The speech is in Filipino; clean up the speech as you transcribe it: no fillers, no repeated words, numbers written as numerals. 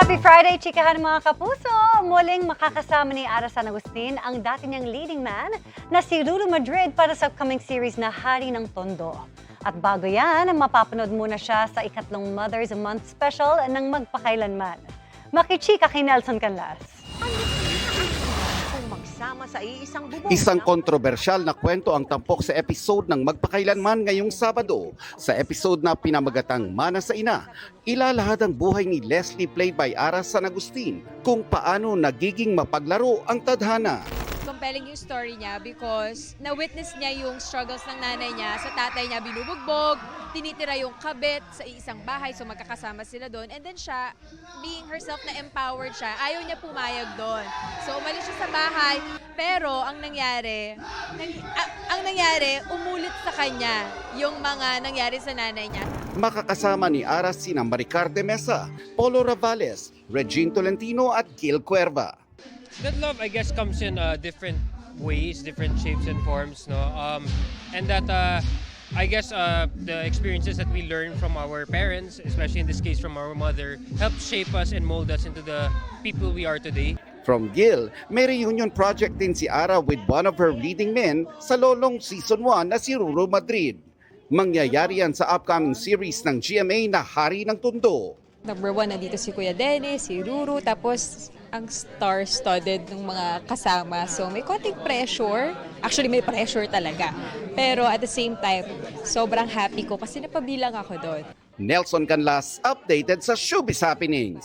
Happy Friday, chikahan mga kapuso! Muling makakasama ni Ara San Agustin ang dati niyang leading man na si Ruru Madrid para sa upcoming series na Hari ng Tondo. At bago yan, mapapanood muna siya sa ikatlong Mother's Month special ng Magpakailanman. Makichika kay Nelson Canlas. Magsama sa iisang bubong. Isang kontrobersyal na kwento ang tampok sa episode ng Magpakailanman ngayong Sabado. Sa episode na pinamagatang Mana sa Ina, ilalahad ang buhay ni Leslie played by Ara San Agustin kung paano nagiging mapaglaro ang tadhana. Compelling yung story niya because na-witness niya yung struggles ng nanay niya. Sa tatay niya binubugbog, tinitira yung kabit sa isang bahay, so magkakasama sila doon. And then siya, being herself na empowered siya, ayaw niya pumayag doon. So umalis siya sa bahay, pero ang nangyari, umulit sa kanya yung mga nangyari sa nanay niya. Makakasama ni Ara sina Maricar de Mesa, Polo Ravales, Regine Tolentino at Gil Cuerva. That love, I guess, comes in different ways, different shapes and forms, no? And that, I guess, the experiences that we learn from our parents, especially in this case from our mother, help shape us and mold us into the people we are today. From Gil, may reunion project din si Ara with one of her leading men sa Lolong Season 1 na si Ruru Madrid. Mangyayari yan sa upcoming series ng GMA na Hari ng Tondo. Number 1, nandito si Kuya Dennis, si Ruru, tapos ang star-studded ng mga kasama. So may konting pressure. Actually, may pressure talaga. Pero at the same time, sobrang happy ko kasi napabilang ako doon. Nelson Canlas, updated sa Showbiz Happenings.